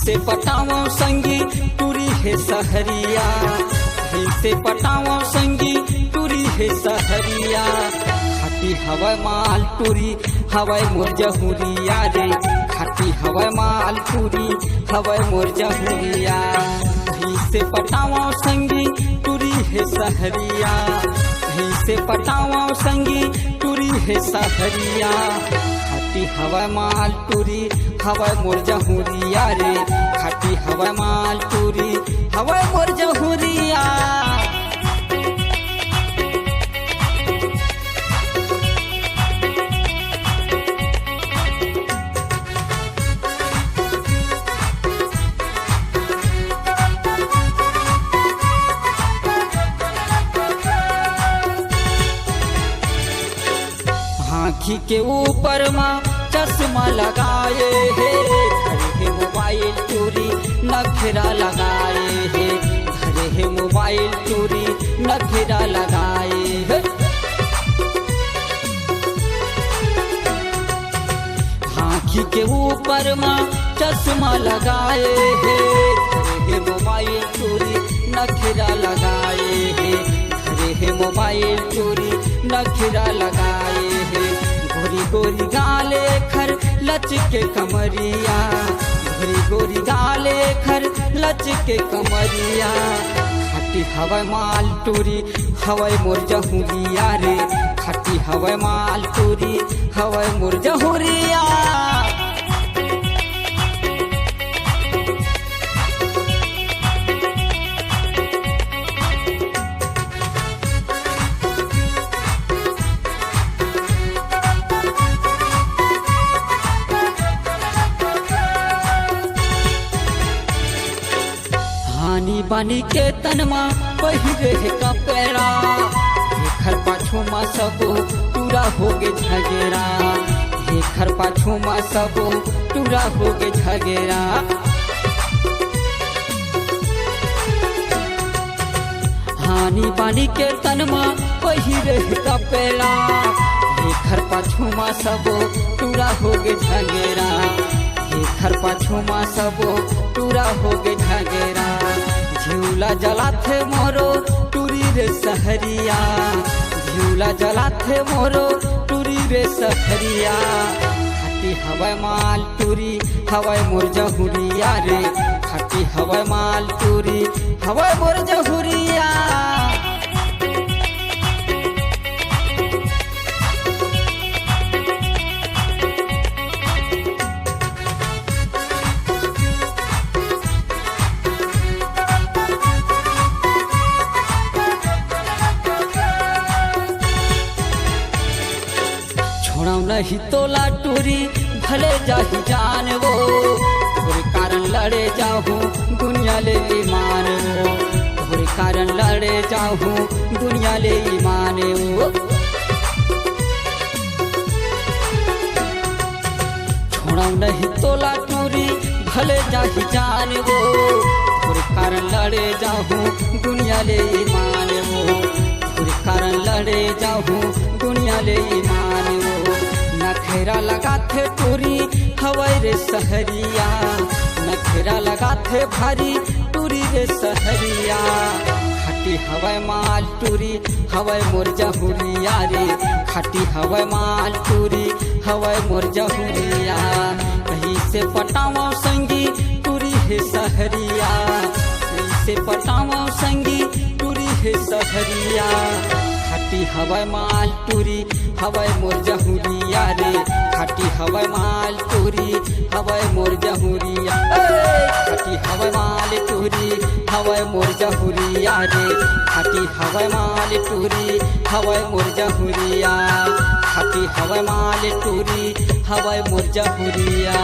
से पटावो संगी टूरी है सहरिया, से पटावो संगी टूरी है सहरिया। खाटी हवा माल टूरी हवाई मोर जहुरिया रे, खाटी हवा माल टूरी हवाई मोर जहुरिया। से पटावो संगी टूरी है सहरिया, से पटावो संगी टूरी है सहरिया। खाटी हवा माल टूरी हवा मोर जहुरिया रे, खाटी हवा माल टूरी हवा मोर जहुरिया। आँखी के ऊपर माँ चश्मा लगाए है, घरे है मोबाइल चोरी नखरा लगाए है, घरे है मोबाइल चोरी नखरा लगाए है। आँखी के ऊपर माँ चश्मा लगाए है, घरे है मोबाइल चोरी नखरा लगाए है, घरे है मोबाइल चोरी नखरा लगाए है। गोरी गोरी गाले खर लच के कमरिया, गोरी गोरी गाले खर लच के कमरिया। खाटी हवा माल टूरी हवाई मोर जहुरिया रे, खाटी हवा माल टूरी हवाई मोर जहुरिया। हानी बानी के तनमा पहिरे है कपेड़ा, घर पाछू मा सब पूरा होगे झगेरा, घर पाछू मा सब पूरा होगे झगेरा। हानी बानी के तनमा पहिरे है कपेड़ा, घर पाछू मा सब पूरा होगे झगेरा, घर पाछू मा सब पूरा होगे झगेरा। झूला जलाथे मोरो टूरी रे सहरिया, झूला जलाथे मोरो टूरी रे सहरिया। खाटी हवा माल टूरी हवाई मोर जहुरिया रे, खाटी हवा माल टूरी हवाई मोर जहुरिया। छोड़ाऊ नहीं तोला टूरी भले जाही जान वो, तोरे कारण लड़े जाहूँ दुनिया ले ईमान वो, तोरे कारण लड़े जाहूँ दुनिया ले ईमान वो। छोड़ाऊ नहीं तोला टूरी भले जाही जान वो, तोरे कारण लड़े जाहूँ दुनिया ले ईमान वो, तोरे कारण लड़े जाहूँ दुनिया ले ईमान वो। नखरा लगाथे टूरी हवाई रे सहरिया, नखरा लगाथे भारी टूरी रे सहरिया। खाटी हवाई माल टूरी हवाई मोर जहुरिया रे, खाटी हवाई माल टूरी हवाई मोर जहुरिया। कहीं से पटावो संगी टूरी है सहरिया, कहीं से पटावो संगी टूरी है सहरिया। खाटी हवाई माल टूरी हवाई मोर जहुरिया रे, खाटी हवाई माल टूरी हवाई मोर जहुरिया। खाटी हवाई माल टूरी हवाई मोर जहुरिया रे, खाटी हवाई माल टूरी हवाई मोर जहुरिया, खाटी हवाई माल टूरी हवाई मोर जहुरिया।